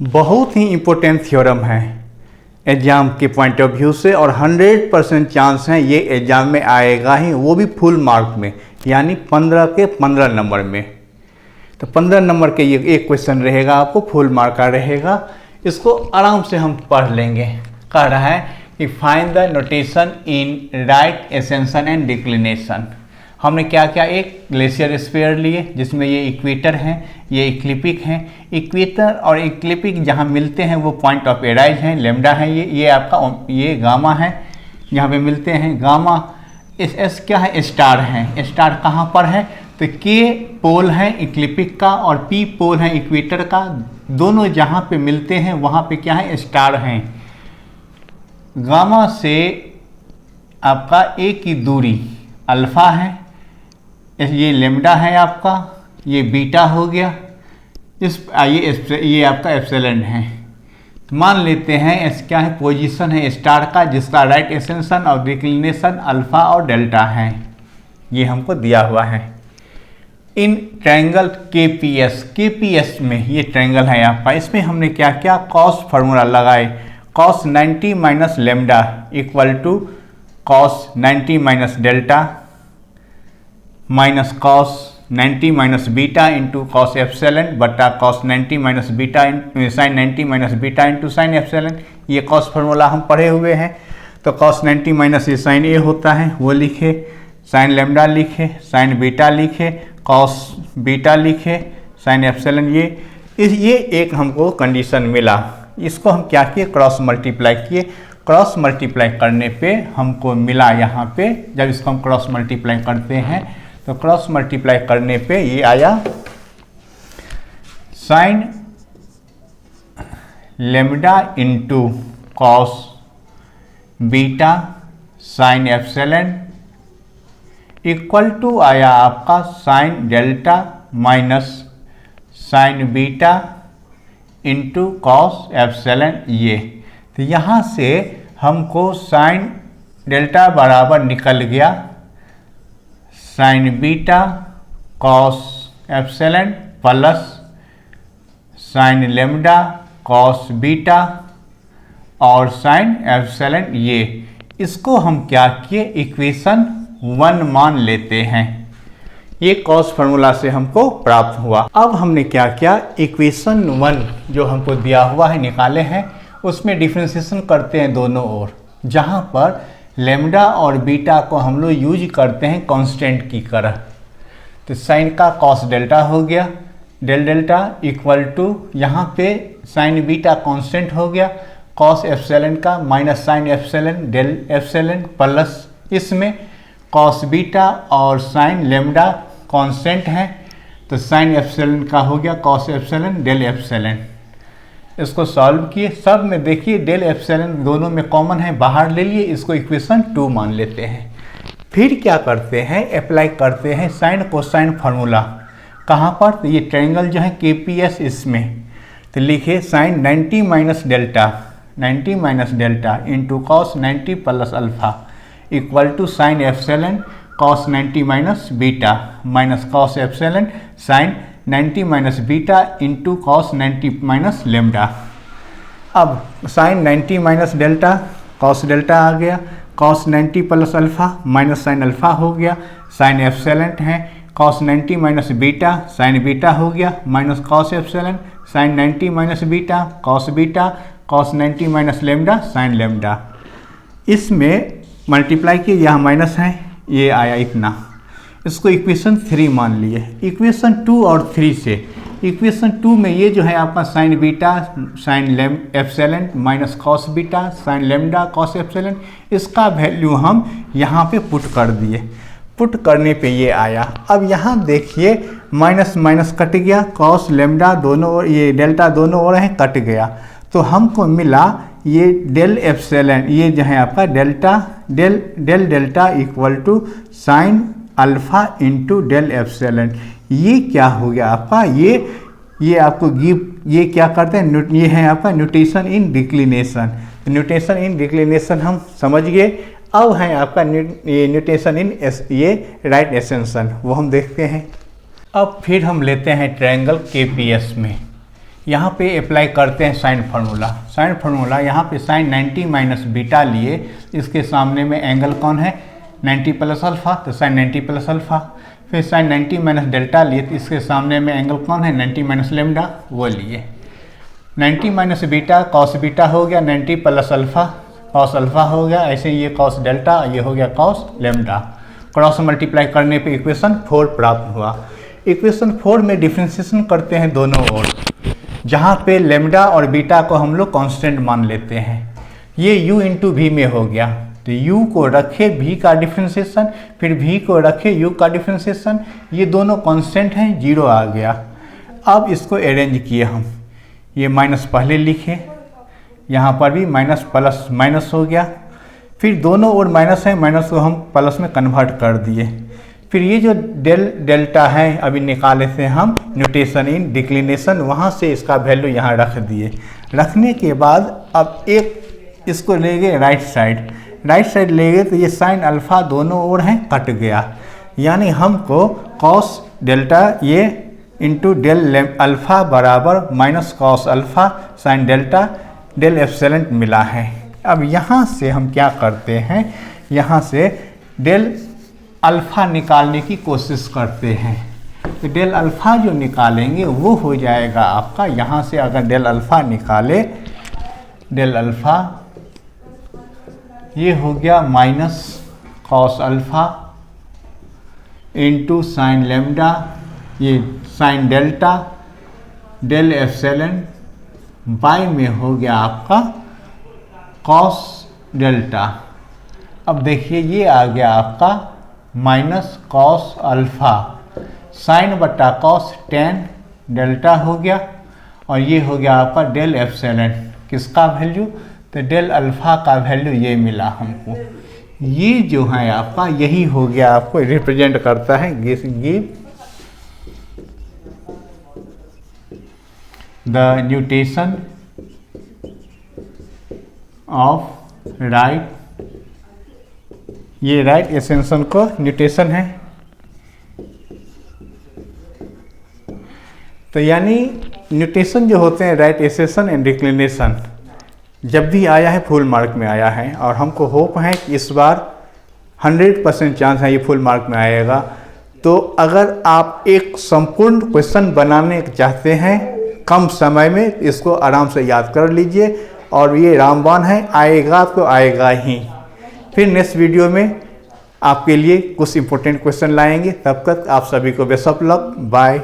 बहुत ही important theorem है exam के पॉइंट ऑफ व्यू से, और 100% चांस है ये एग्ज़ाम में आएगा ही, वो भी फुल मार्क में, यानी 15 के 15 नंबर में। तो 15 नंबर के ये एक क्वेश्चन रहेगा, आपको फुल मार्क का रहेगा। इसको आराम से हम पढ़ लेंगे। कह रहा है कि find the notation in right ascension and declination. हमने क्या क्या, एक ग्लेशियर स्फीयर लिए जिसमें ये इक्वेटर हैं, ये इक्लिपिक हैं। इक्वेटर और इक्लिपिक जहाँ मिलते हैं वो पॉइंट ऑफ एराइज हैं, लेमडा है, ये आपका ये गामा है, यहाँ पे मिलते हैं गामा। एस क्या है, स्टार है। स्टार कहाँ पर है, तो के पोल है इक्लिपिक का और पी पोल है इक्वेटर का, दोनों जहाँ पे मिलते हैं वहाँ पे क्या है, स्टार हैं। गामा से आपका ए की दूरी अल्फा है, ये लेमडा है आपका, ये बीटा हो गया, ये आपका एप्सिलॉन है। तो मान लेते हैं एस क्या है, पोजीशन है स्टार का, जिसका राइट एसेंशन और डिक्लिनेशन अल्फा और डेल्टा है। ये हमको दिया हुआ है इन ट्रायंगल केपीएस में। ये ट्रायंगल है आपका, इसमें हमने क्या क्या कॉस फार्मूला लगाए। Cos 90 minus lambda equal to cos 90 minus delta minus cos 90 minus beta into cos epsilon बटा cos 90 minus beta sine 90 minus beta into sine epsilon. ये कॉस फार्मूला हम पढ़े हुए हैं। तो कॉस 90 माइनस ये साइन ए होता है वो लिखे, साइन लेमडा लिखे, साइन बीटा लिखे, कॉस बीटा लिखे, साइन एप्सिलॉन। ये एक हमको कंडीशन मिला। इसको हम क्या किए, क्रॉस मल्टीप्लाई किए। क्रॉस मल्टीप्लाई करने पे हमको मिला यहाँ पे, जब इसको हम क्रॉस मल्टीप्लाई करते हैं तो क्रॉस मल्टीप्लाई करने पे ये आया sine lambda into cos beta sine epsilon equal to आया आपका sine delta minus sine beta into cos epsilon. ये तो यहाँ से हमको साइन डेल्टा बराबर निकल गया sign beta cos epsilon plus sign lambda cos beta और साइन एप्सिलॉन। ये इसको हम क्या किए, इक्वेशन 1 मान लेते हैं। ये कॉस फार्मूला से हमको प्राप्त हुआ। अब हमने क्या किया, इक्वेशन 1 जो हमको दिया हुआ है निकाले हैं, उसमें डिफ्रेंशिएशन करते हैं दोनों ओर, जहाँ पर लेमडा और बीटा को हम लोग यूज करते हैं कांस्टेंट की तरह। तो साइन का कॉस डेल्टा हो गया, डेल डेल्टा इक्वल टू यहाँ पे साइन बीटा कांस्टेंट हो गया, कॉस एप्सिलॉन का minus sine epsilon del epsilon plus इसमें कॉस बीटा और साइन लेमडा कांस्टेंट है, तो साइन एप्सिलॉन का हो गया कॉस एप्सिलॉन डेल एप्सिलॉन। इसको सॉल्व किए, सब में देखिए डेल एप्सिलॉन दोनों में कॉमन है, बाहर ले लिए, इसको इक्वेशन 2 मान लेते हैं। फिर क्या करते हैं, अप्लाई करते हैं साइन कोसाइन फार्मूला। कहाँ पर, तो ये ट्रायंगल जो है केपीएस, इसमें तो लिखे sine 90 minus delta into cos 90 plus alpha equal to sine epsilon cos 90 minus beta minus cos epsilon sine 90 minus beta into cos 90 minus lambda. अब sine 90 minus delta cos delta आ गया, cos 90 plus alpha minus sine alpha हो गया, sine epsilon है, cos 90 minus beta sine beta हो गया minus cos epsilon sine 90 minus beta cos 90 minus lambda sign lambda. इसमें multiply किए, यहाँ माइनस है, ये आया इतना। इसको इक्वेशन 3 मान लिए। इक्वेशन 2 और 3 से, इक्वेशन 2 में ये जो है आपका sign beta sine epsilon minus cos beta sign lambda cos epsilon, इसका वैल्यू हम यहाँ पे पुट कर दिए। पुट करने पे ये आया। अब यहाँ देखिए माइनस माइनस कट गया, कॉस लेमडा दोनों ओर, ये डेल्टा दोनों ओर है, कट गया, तो हमको मिला ये डेल एप्सिलॉन, ये जो है आपका delta del delta equal to sine alpha into del epsilon. ये क्या हो गया आपका, ये आपको ये क्या करते हैं, ये है आपका न्यूटेशन इन डिक्लिनेशन। न्यूटेशन इन डिक्लिनेशन हम समझ गए। अब है आपका ये न्यूटेशन इन ये राइट एसेंशन, वो हम देखते हैं। अब फिर हम लेते हैं ट्रायंगल केपीएस में। यहाँ पे अप्लाई करते हैं साइन फार्मूला। साइन फार्मूला यहाँ पे साइन 90 माइनस बीटा लिए, इसके सामने में एंगल कौन है 90 प्लस अल्फ़ा, तो साइन 90 प्लस अल्फ़ा। फिर साइन 90 माइनस डेल्टा लिए, तो इसके सामने में एंगल कौन है 90 माइनस लेमडा, वो लिए। 90 माइनस बीटा कॉस बीटा हो गया, 90 प्लस अल्फ़ा कॉस अल्फ़ा हो गया, ऐसे ये कॉस डेल्टा, ये हो गया कॉस लेमडा। क्रॉस मल्टीप्लाई करने पे इक्वेशन 4 प्राप्त हुआ। इक्वेशन 4 में डिफ्रेंसिएशन करते हैं दोनों ओर, जहाँ पे लेमडा और बीटा को हम लोग कांस्टेंट मान लेते हैं। ये u इंटू वी में हो गया, तो u को रखे v का डिफ्रेंसिएशन, फिर v को रखे u का डिफ्रेंसिएशन, ये दोनों कांस्टेंट हैं, 0 आ गया। अब इसको अरेंज किए हम, ये माइनस पहले लिखे, यहाँ पर भी माइनस प्लस माइनस हो गया, फिर दोनों ओर माइनस है, माइनस को हम प्लस में कन्वर्ट कर दिए। फिर ये जो डेल्टा है अभी निकाले थे हम न्यूटेशन इन डिक्लिनेशन, वहाँ से इसका वैल्यू यहाँ रख दिए। रखने के बाद अब एक इसको ले गए राइट साइड ले गए, तो ये साइन अल्फ़ा दोनों ओर हैं कट गया, यानी हमको कॉस डेल्टा ये इंटू डेल अल्फ़ा बराबर minus cos alpha sine delta del epsilon मिला है। अब यहाँ से हम क्या करते हैं, यहाँ से डेल अल्फ़ा निकालने की कोशिश करते हैं। तो डेल अल्फ़ा जो निकालेंगे वो हो जाएगा आपका, यहाँ से अगर डेल अल्फ़ा निकाले, डेल अल्फ़ा ये हो गया minus cos alpha into sine lambda, ये sine delta del epsilon by में हो गया आपका कॉस डेल्टा। अब देखिए ये आ गया आपका माइनस कॉस अल्फ़ा साइन बटा कॉस टेन डेल्टा हो गया, और ये हो गया आपका डेल एप्सिलॉन, किसका वैल्यू, तो डेल अल्फ़ा का वैल्यू ये मिला हमको। ये जो है आपका यही हो गया, आपको रिप्रेजेंट करता है give the nutation of right, ये राइट एक्सटेंशन को न्यूटेशन है। तो यानी न्यूटेशन जो होते हैं राइट एक्सटेंशन एंड डिक्लिनेशन, जब भी आया है फुल मार्क में आया है, और हमको होप है कि इस बार 100% चांस है ये फुल मार्क में आएगा। तो अगर आप एक संपूर्ण क्वेश्चन बनाने चाहते हैं कम समय में, इसको आराम से याद कर लीजिए, और ये रामबाण है, आएगा तो आएगा ही। फिर नेक्स्ट वीडियो में आपके लिए कुछ इंपॉर्टेंट क्वेश्चन लाएंगे, तब तक आप सभी को बेस्ट ऑफ लक, बाय।